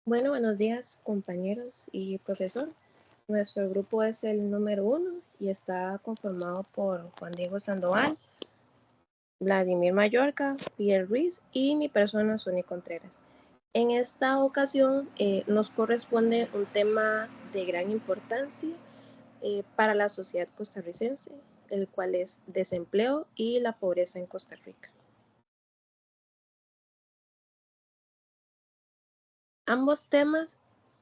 Bueno, buenos días compañeros y profesor. Nuestro grupo es el número 1 y está conformado por Juan Diego Sandoval, Vladimir Mallorca, Pierre Ruiz y mi persona, Sonia Contreras. En esta ocasión nos corresponde un tema de gran importancia para la sociedad costarricense, el cual es desempleo y la pobreza en Costa Rica. Ambos temas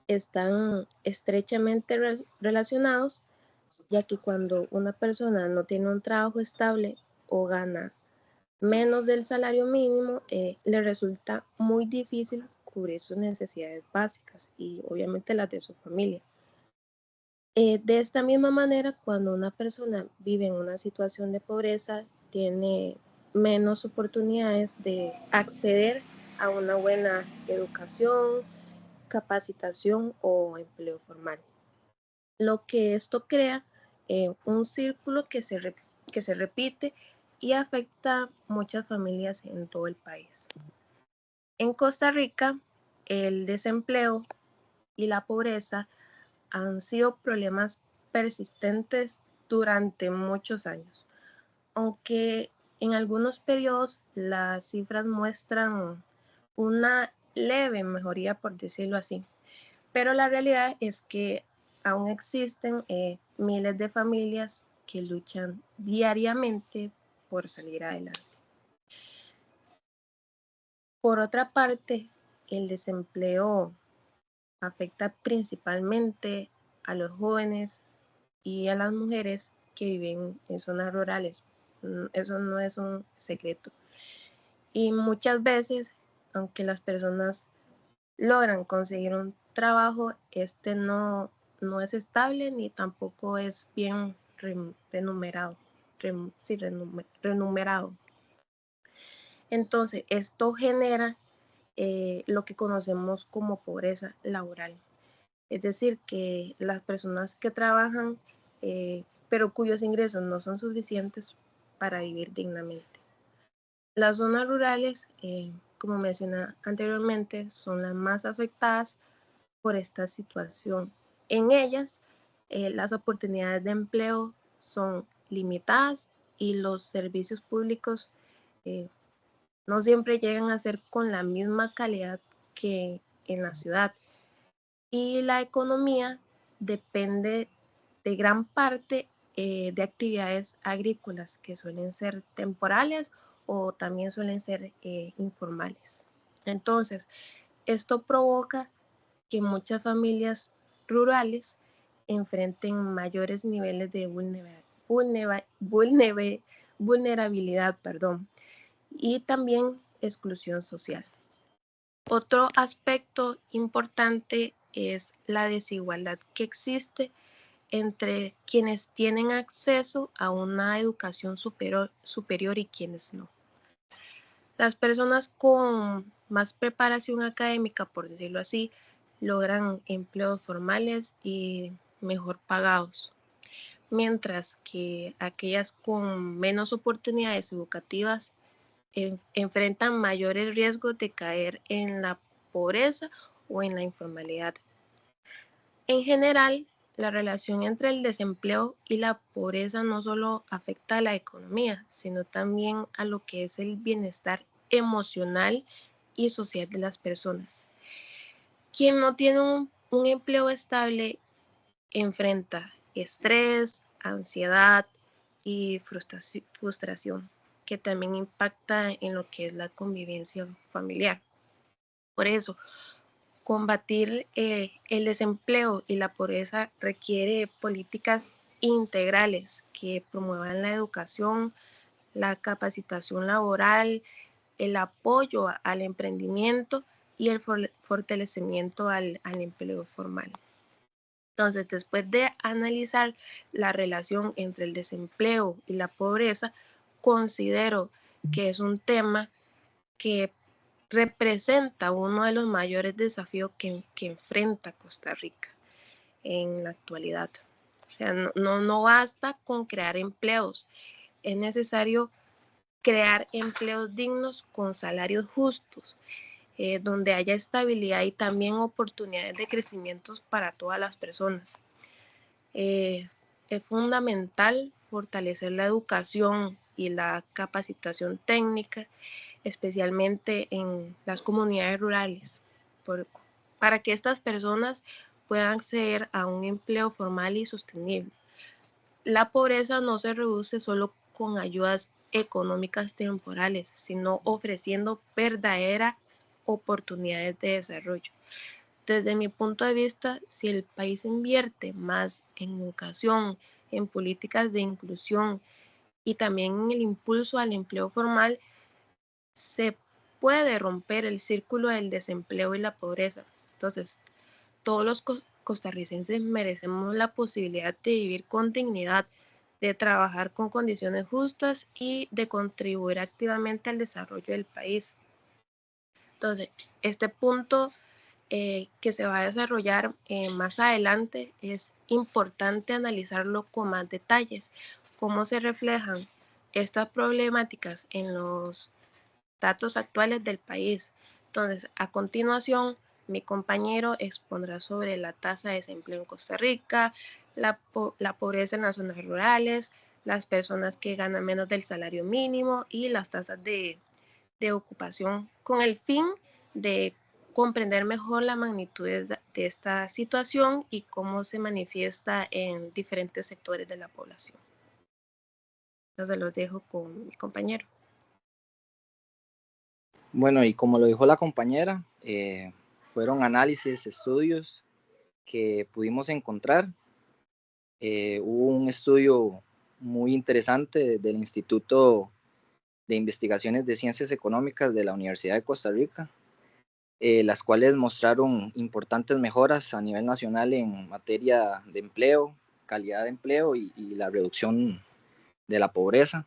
están estrechamente relacionados, ya que cuando una persona no tiene un trabajo estable o gana menos del salario mínimo, le resulta muy difícil cubrir sus necesidades básicas y obviamente las de su familia. De esta misma manera, cuando una persona vive en una situación de pobreza, tiene menos oportunidades de acceder a una buena educación, capacitación o empleo formal. Lo que esto crea un círculo que se repite y afecta a muchas familias en todo el país. En Costa Rica, el desempleo y la pobreza han sido problemas persistentes durante muchos años, aunque en algunos periodos las cifras muestran una leve mejoría, por decirlo así. Pero la realidad es que aún existen miles de familias que luchan diariamente por salir adelante. Por otra parte, el desempleo afecta principalmente a los jóvenes y a las mujeres que viven en zonas rurales. Eso no es un secreto. Y muchas veces, aunque las personas logran conseguir un trabajo, este no es estable ni tampoco es bien remunerado. Sí, remunerado. Entonces, esto genera lo que conocemos como pobreza laboral. Es decir, que las personas que trabajan, pero cuyos ingresos no son suficientes para vivir dignamente. Las zonas rurales, como mencioné anteriormente, son las más afectadas por esta situación. En ellas, las oportunidades de empleo son limitadas y los servicios públicos eh, no siempre llegan a ser con la misma calidad que en la ciudad. Y la economía depende de gran parte de actividades agrícolas que suelen ser temporales o también suelen ser informales. Entonces, esto provoca que muchas familias rurales enfrenten mayores niveles de vulnerabilidad, perdón, y también exclusión social. Otro aspecto importante es la desigualdad que existe entre quienes tienen acceso a una educación superior y quienes no. Las personas con más preparación académica, por decirlo así, logran empleos formales y mejor pagados, mientras que aquellas con menos oportunidades educativas enfrentan mayores riesgos de caer en la pobreza o en la informalidad. En general, la relación entre el desempleo y la pobreza no solo afecta a la economía, sino también a lo que es el bienestar emocional y social de las personas. Quien no tiene un empleo estable enfrenta estrés, ansiedad y frustración, que también impacta en lo que es la convivencia familiar. Por eso, combatir el desempleo y la pobreza requiere políticas integrales que promuevan la educación, la capacitación laboral, el apoyo al emprendimiento y el fortalecimiento al empleo formal. Entonces, después de analizar la relación entre el desempleo y la pobreza, considero que es un tema que representa uno de los mayores desafíos que enfrenta Costa Rica en la actualidad. O sea, no basta con crear empleos, es necesario crear empleos dignos con salarios justos, donde haya estabilidad y también oportunidades de crecimiento para todas las personas. Es fundamental fortalecer la educación y la capacitación técnica, especialmente en las comunidades rurales, para que estas personas puedan acceder a un empleo formal y sostenible. La pobreza no se reduce solo con ayudas económicas temporales, sino ofreciendo verdaderas oportunidades de desarrollo. Desde mi punto de vista, si el país invierte más en educación, en políticas de inclusión y también en el impulso al empleo formal, se puede romper el círculo del desempleo y la pobreza. Entonces, todos los costarricenses merecemos la posibilidad de vivir con dignidad, de trabajar con condiciones justas y de contribuir activamente al desarrollo del país. Entonces, este punto que se va a desarrollar más adelante es importante analizarlo con más detalles, cómo se reflejan estas problemáticas en los datos actuales del país. Entonces, a continuación, mi compañero expondrá sobre la tasa de desempleo en Costa Rica, la pobreza en las zonas rurales, las personas que ganan menos del salario mínimo y las tasas de ocupación, con el fin de comprender mejor la magnitud de esta situación y cómo se manifiesta en diferentes sectores de la población. Entonces los dejo con mi compañero. Bueno, y como lo dijo la compañera, fueron análisis, estudios que pudimos encontrar. Hubo un estudio muy interesante del Instituto de Investigaciones de Ciencias Económicas de la Universidad de Costa Rica, las cuales mostraron importantes mejoras a nivel nacional en materia de empleo, calidad de empleo y la reducción de la pobreza.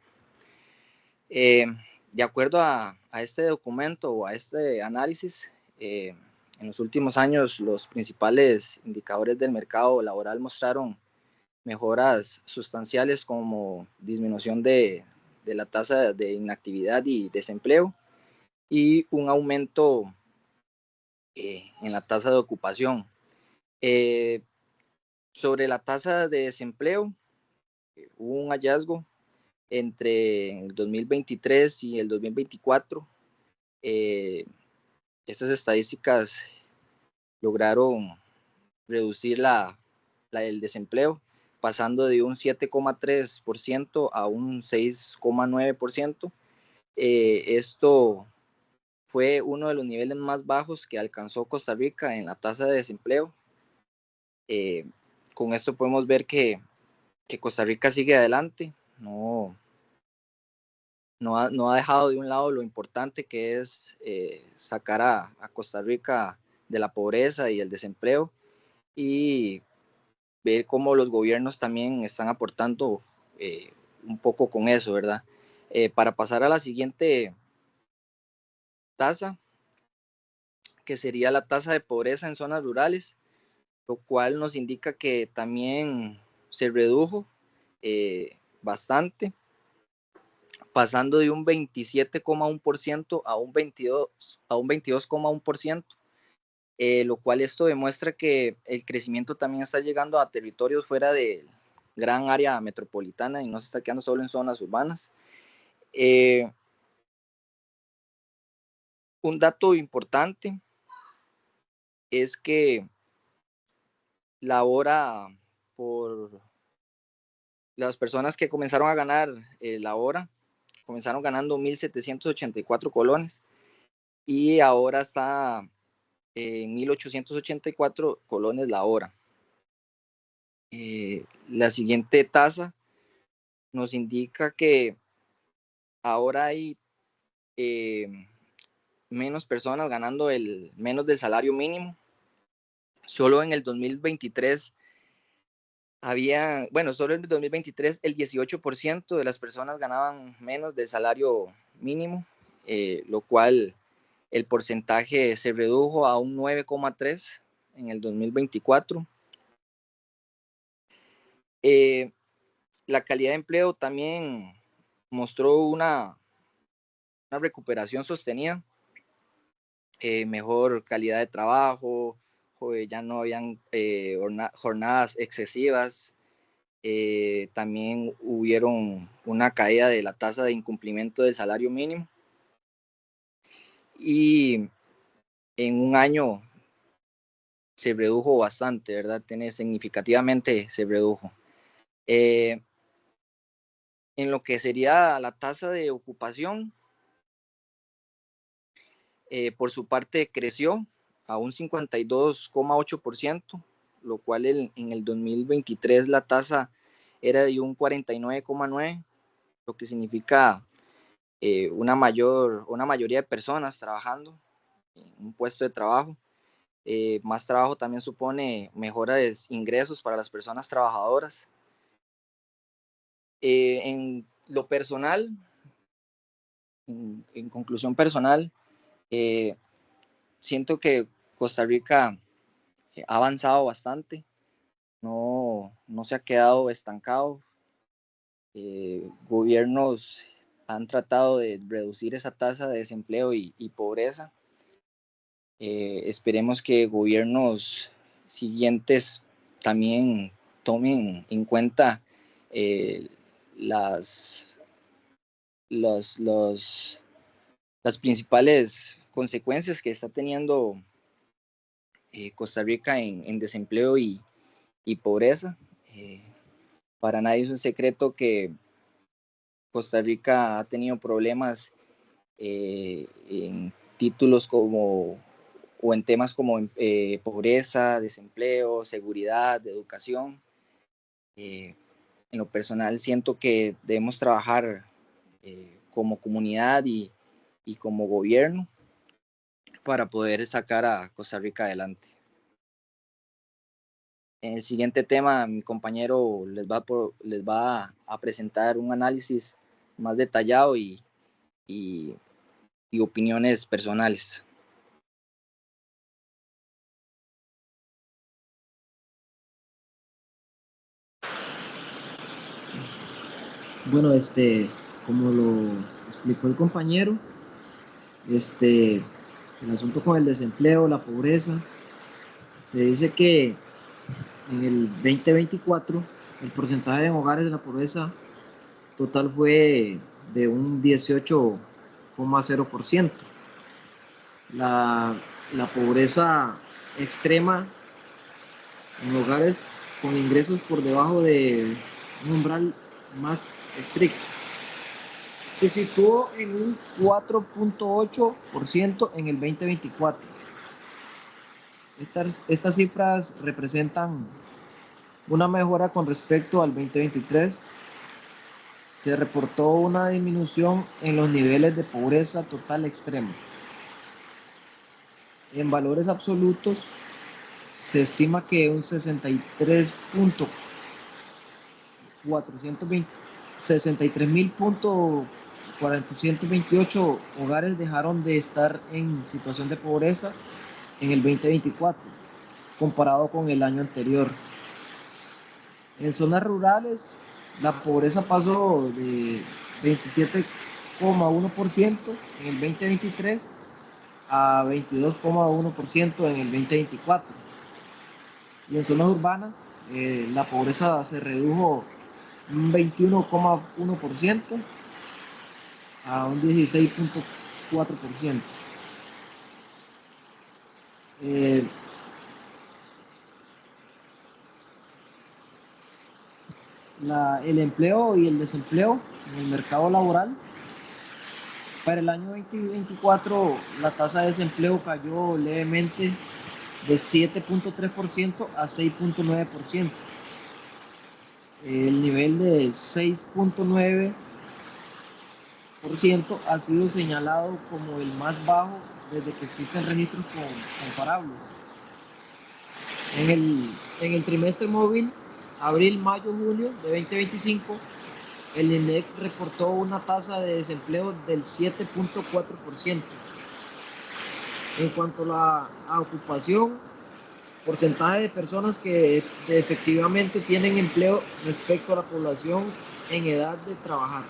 De acuerdo a este documento o a este análisis, en los últimos años los principales indicadores del mercado laboral mostraron mejoras sustanciales como disminución de la tasa de inactividad y desempleo y un aumento en la tasa de ocupación. Sobre la tasa de desempleo, hubo un hallazgo entre el 2023 y el 2024. Estas estadísticas lograron reducir el desempleo, pasando de un 7,3% a un 6,9%. Esto fue uno de los niveles más bajos que alcanzó Costa Rica en la tasa de desempleo. Con esto podemos ver que Costa Rica sigue adelante, no ha dejado de un lado lo importante que es sacar a Costa Rica de la pobreza y el desempleo, y ver cómo los gobiernos también están aportando un poco con eso, ¿verdad? Para pasar a la siguiente tasa, que sería la tasa de pobreza en zonas rurales, lo cual nos indica que también se redujo bastante, pasando de un 27,1% a un 22,1%, lo cual esto demuestra que el crecimiento también está llegando a territorios fuera de gran área metropolitana y no se está quedando solo en zonas urbanas. Un dato importante es que la hora por las personas que comenzaron a ganar la hora, comenzaron ganando 1.784 colones y ahora está en 1.884 colones la hora. La siguiente tasa nos indica que ahora hay menos personas ganando menos del salario mínimo. Solo en el 2023 solo en el 2023 el 18% de las personas ganaban menos del salario mínimo, lo cual el porcentaje se redujo a un 9,3% en el 2024. La calidad de empleo también mostró una recuperación sostenida. mejor calidad de trabajo, ya no habían jornadas excesivas. También hubieron una caída de la tasa de incumplimiento del salario mínimo y en un año se redujo bastante, ¿verdad? Significativamente se redujo. En lo que sería la tasa de ocupación, por su parte creció a un 52,8%, lo cual en el 2023 la tasa era de un 49,9%, lo que significa una mayoría de personas trabajando en un puesto de trabajo. Más trabajo también supone mejores ingresos para las personas trabajadoras. En lo personal, en conclusión personal, siento que Costa Rica ha avanzado bastante, no se ha quedado estancado. Gobiernos han tratado de reducir esa tasa de desempleo y pobreza. Esperemos que gobiernos siguientes también tomen en cuenta las, los, los, las principales consecuencias que está teniendo Costa Rica en desempleo y pobreza. Para nadie es un secreto que Costa Rica ha tenido problemas en títulos como o en temas como pobreza, desempleo, seguridad, educación. En lo personal siento que debemos trabajar como comunidad y como gobierno para poder sacar a Costa Rica adelante. En el siguiente tema, mi compañero les va a presentar un análisis más detallado y opiniones personales. Bueno, como lo explicó el compañero, el asunto con el desempleo, la pobreza, se dice que en el 2024 el porcentaje de hogares de la pobreza total fue de un 18,0%. La pobreza extrema en hogares con ingresos por debajo de un umbral más estricto se situó en un 4,8% en el 2024. Estas cifras representan una mejora con respecto al 2023. Se reportó una disminución en los niveles de pobreza total extrema. En valores absolutos, se estima que un 63.428 hogares dejaron de estar en situación de pobreza en el 2024, comparado con el año anterior. En zonas rurales, la pobreza pasó de 27,1% en el 2023 a 22,1% en el 2024. Y en zonas urbanas, la pobreza se redujo un 21,1% a un 16,4%. El empleo y el desempleo en el mercado laboral. Para el año 2024, la tasa de desempleo cayó levemente de 7,3% a 6,9%. El nivel de 6,9% ha sido señalado como el más bajo desde que existen registros comparables. En el trimestre móvil, abril, mayo, junio de 2025, el INEC reportó una tasa de desempleo del 7,4%. En cuanto a la ocupación, porcentaje de personas que efectivamente tienen empleo respecto a la población en edad de trabajar.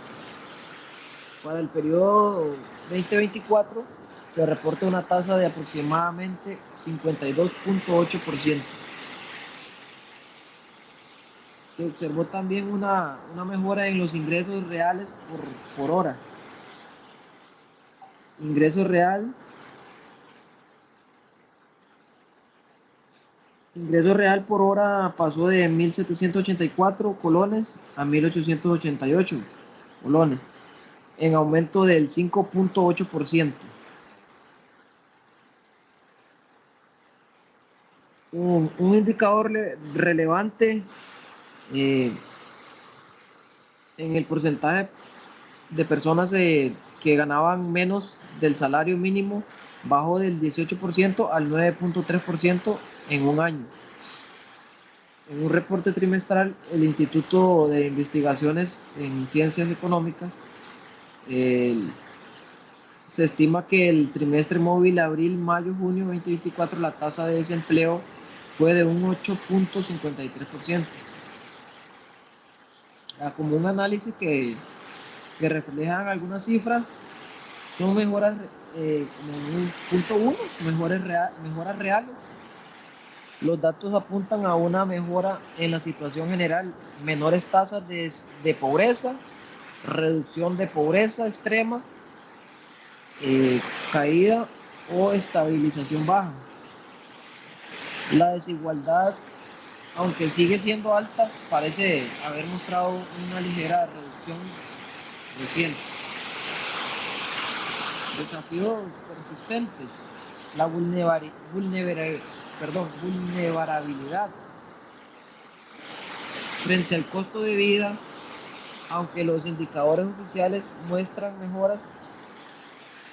Para el periodo 2024, se reporta una tasa de aproximadamente 52.8%. Se observó también una mejora en los ingresos reales por hora. Ingreso real por hora pasó de 1.784 colones a 1.888 colones, en aumento del 5.8%. Un indicador relevante en el porcentaje de personas que ganaban menos del salario mínimo bajó del 18% al 9.3% en un año. En un reporte trimestral, el Instituto de Investigaciones en Ciencias Económicas se estima que el trimestre móvil abril, mayo, junio 2024 la tasa de desempleo fue de un 8.53%. Como un análisis que reflejan algunas cifras, son mejoras, como un punto 1, mejoras reales. Los datos apuntan a una mejora en la situación general, menores tasas de pobreza, reducción de pobreza extrema, caída o estabilización baja. La desigualdad, aunque sigue siendo alta, parece haber mostrado una ligera reducción reciente. Desafíos persistentes, la vulnerabilidad frente al costo de vida. Aunque los indicadores oficiales muestran mejoras,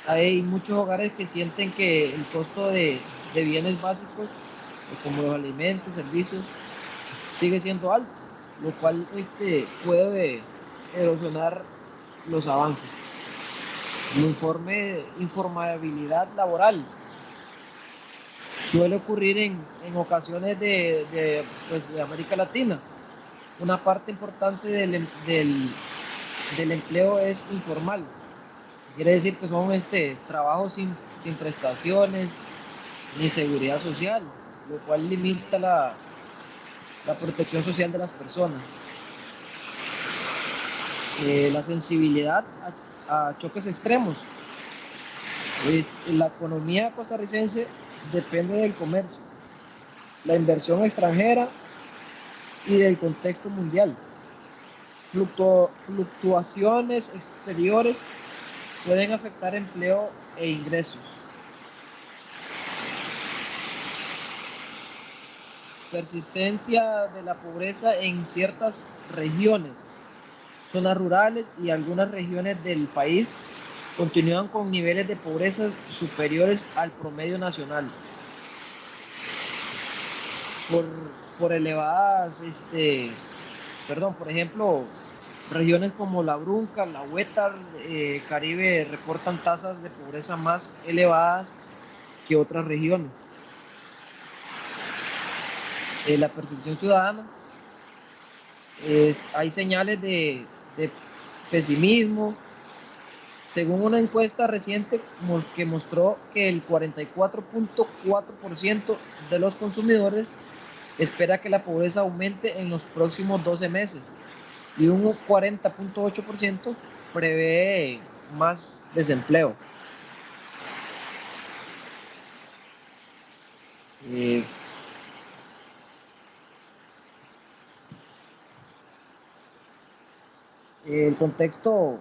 hay muchos hogares que sienten que el costo de bienes básicos, como los alimentos, servicios, sigue siendo alto, lo cual puede erosionar los avances. La informabilidad laboral suele ocurrir en ocasiones de América Latina. Una parte importante del empleo es informal. Quiere decir que son trabajos sin prestaciones ni seguridad social, lo cual limita la protección social de las personas. La sensibilidad a choques extremos. La economía costarricense depende del comercio, la inversión extranjera y del contexto mundial. Fluctuaciones exteriores pueden afectar empleo e ingresos. Persistencia de la pobreza en ciertas regiones, zonas rurales y algunas regiones del país continúan con niveles de pobreza superiores al promedio nacional. Por elevadas, por ejemplo, regiones como La Brunca, La Huetar, Caribe reportan tasas de pobreza más elevadas que otras regiones. La percepción ciudadana, hay señales de pesimismo. Según una encuesta reciente que mostró que el 44.4% de los consumidores espera que la pobreza aumente en los próximos 12 meses y un 40.8% prevé más desempleo. El contexto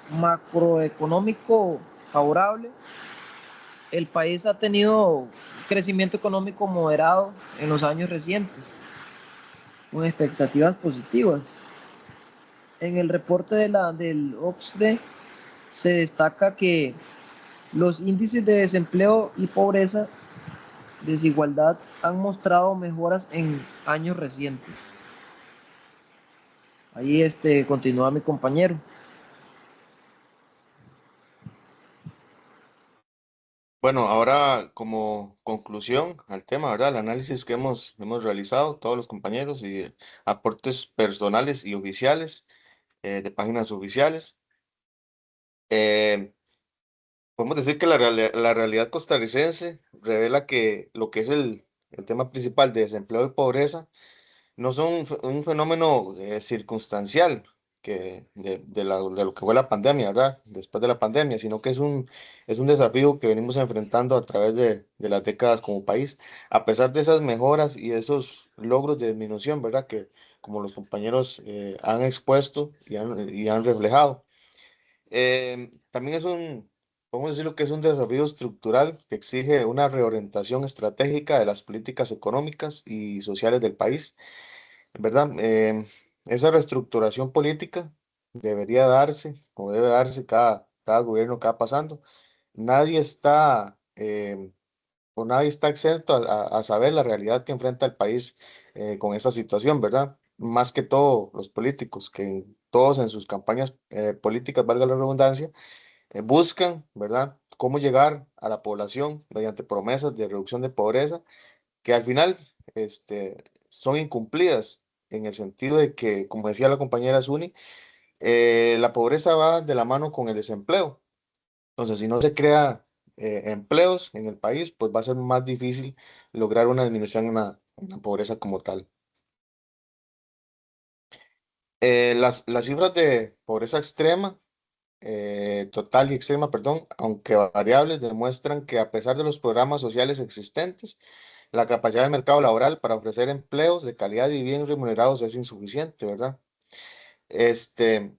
macroeconómico favorable. El país ha tenido crecimiento económico moderado en los años recientes, con expectativas positivas. En el reporte del OCDE se destaca que los índices de desempleo y pobreza, desigualdad, han mostrado mejoras en años recientes. Ahí continúa mi compañero. Bueno, ahora como conclusión al tema, ¿verdad? El análisis que hemos realizado todos los compañeros y aportes personales y oficiales de páginas oficiales. podemos decir que la realidad costarricense revela que lo que es el tema principal de desempleo y pobreza no son un fenómeno circunstancial de lo que fue la pandemia, ¿verdad? Después de la pandemia, sino que es un desafío que venimos enfrentando a través de las décadas como país, a pesar de esas mejoras y esos logros de disminución, ¿verdad? Que como los compañeros han expuesto y han reflejado. También podemos decirlo que es un desafío estructural que exige una reorientación estratégica de las políticas económicas y sociales del país, ¿verdad? Esa reestructuración política debería darse o debe darse cada gobierno que va pasando. Nadie está, nadie está exento a saber la realidad que enfrenta el país con esa situación, ¿verdad? Más que todo los políticos, que todos en sus campañas políticas, valga la redundancia, buscan, ¿verdad?, cómo llegar a la población mediante promesas de reducción de pobreza que al final son incumplidas en el sentido de que, como decía la compañera Zuni, la pobreza va de la mano con el desempleo. Entonces, si no se crea empleos en el país, pues va a ser más difícil lograr una disminución en la pobreza como tal. Las cifras de pobreza extrema total y extrema, perdón, aunque variables, demuestran que a pesar de los programas sociales existentes, la capacidad del mercado laboral para ofrecer empleos de calidad y bien remunerados es insuficiente, ¿verdad? Este,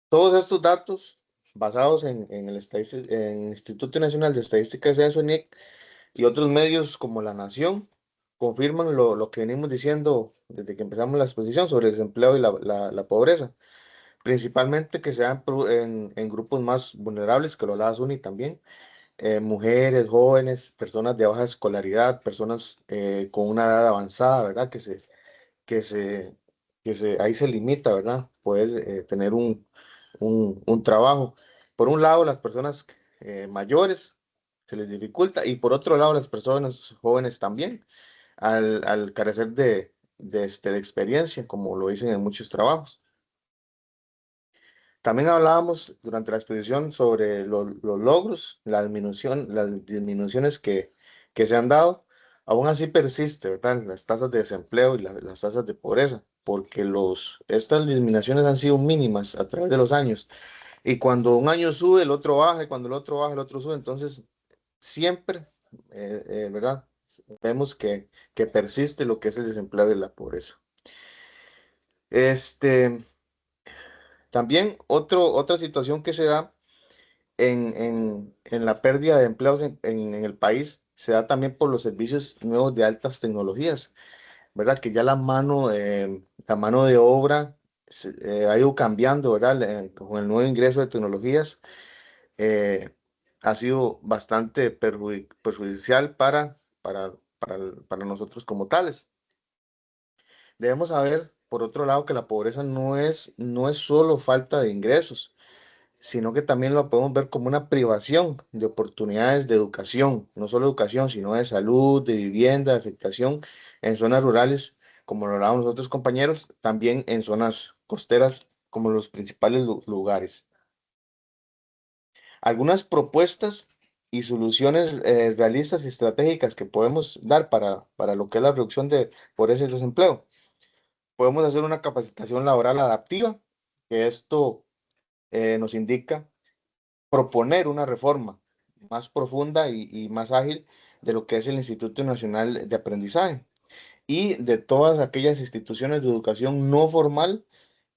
todos estos datos basados en en el Instituto Nacional de Estadística y Censo, INEC, y otros medios como La Nación, confirman lo que venimos diciendo desde que empezamos la exposición sobre el desempleo y la pobreza, principalmente que se dan en grupos más vulnerables, que lo hablaba Zuni también, mujeres, jóvenes, personas de baja escolaridad, personas con una edad avanzada, ¿verdad? Que se, ahí se limita, ¿verdad? Poder tener un trabajo. Por un lado, las personas mayores se les dificulta y por otro lado, las personas jóvenes también, al carecer de experiencia, como lo dicen en muchos trabajos. También hablábamos durante la exposición sobre los logros, las disminuciones que se han dado. Aún así persiste, ¿verdad? Las tasas de desempleo y las tasas de pobreza, porque estas disminuciones han sido mínimas a través de los años. Y cuando un año sube, el otro baja, y cuando el otro baja, el otro sube. Entonces, siempre, ¿verdad? Vemos que persiste lo que es el desempleo y la pobreza. Este, también otra situación que se da en la pérdida de empleos en el país se da también por los servicios nuevos de altas tecnologías, ¿verdad? Que ya la mano de obra ha ido cambiando, ¿verdad? Con el nuevo ingreso de tecnologías eh, ha sido bastante perjudicial para nosotros como tales. Debemos saber, por otro lado, que la pobreza no es solo falta de ingresos, sino que también lo podemos ver como una privación de oportunidades de educación, no solo educación, sino de salud, de vivienda, de afectación en zonas rurales, como lo hablábamos nosotros compañeros, también en zonas costeras como los principales lugares. Algunas propuestas y soluciones realistas y estratégicas que podemos dar para lo que es la reducción de pobreza y desempleo. Podemos hacer una capacitación laboral adaptiva, que esto nos indica proponer una reforma más profunda y más ágil de lo que es el Instituto Nacional de Aprendizaje y de todas aquellas instituciones de educación no formal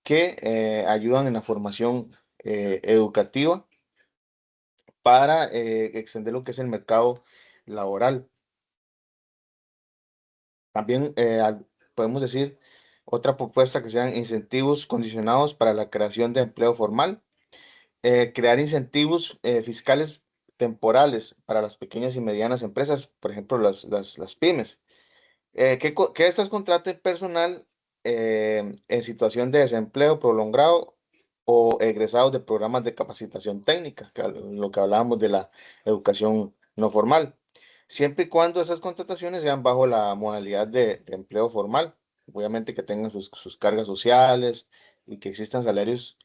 que ayudan en la formación educativa para extender lo que es el mercado laboral. También podemos decir otra propuesta que sean incentivos condicionados para la creación de empleo formal, crear incentivos fiscales temporales para las pequeñas y medianas empresas, por ejemplo, las pymes, que estas contraten personal en situación de desempleo prolongado o egresados de programas de capacitación técnica, lo que hablábamos de la educación no formal, siempre y cuando esas contrataciones sean bajo la modalidad de empleo formal, obviamente que tengan sus cargas sociales y que existan salarios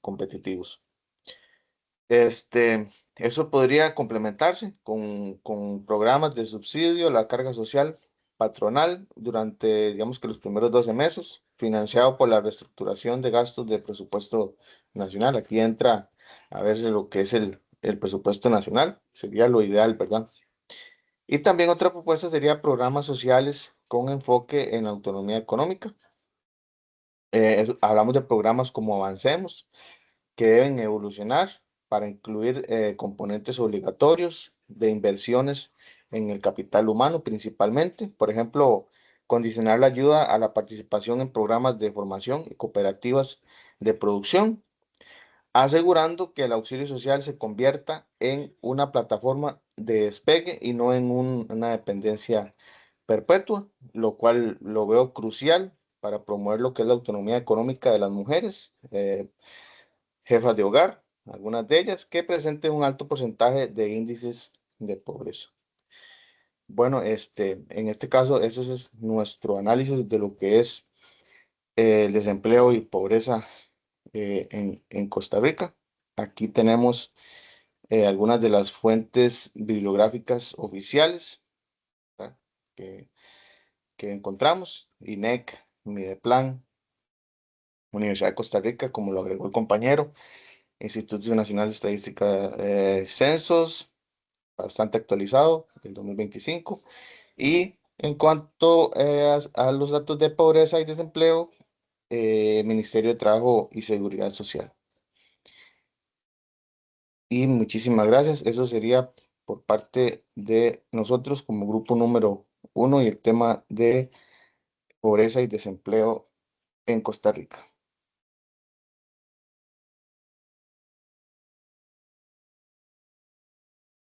competitivos. Este, Eso podría complementarse con programas de subsidio a la carga social patronal durante, digamos que los primeros 12 meses, financiado por la reestructuración de gastos de presupuesto nacional. Aquí entra a verse lo que es el presupuesto nacional, sería lo ideal, ¿verdad? Y también otra propuesta sería programas sociales con enfoque en la autonomía económica. Hablamos de programas como Avancemos, que deben evolucionar para incluir componentes obligatorios de inversiones en el capital humano principalmente. Por ejemplo, condicionar la ayuda a la participación en programas de formación y cooperativas de producción, asegurando que el auxilio social se convierta en una plataforma de despegue y no en una dependencia perpetua, lo cual lo veo crucial para promover lo que es la autonomía económica de las mujeres, jefas de hogar, algunas de ellas, que presenten un alto porcentaje de índices de pobreza. Bueno, en este caso, ese es nuestro análisis de lo que es el desempleo y pobreza en Costa Rica. Aquí tenemos algunas de las fuentes bibliográficas oficiales, ¿verdad? que, que encontramos: INEC, Mideplan, Universidad de Costa Rica, como lo agregó el compañero, Instituto Nacional de Estadística, Censos, bastante actualizado, del 2025. Y en cuanto a los datos de pobreza y desempleo, Ministerio de Trabajo y Seguridad Social. Y muchísimas gracias. Eso sería por parte de nosotros como grupo número 1 y el tema de pobreza y desempleo en Costa Rica.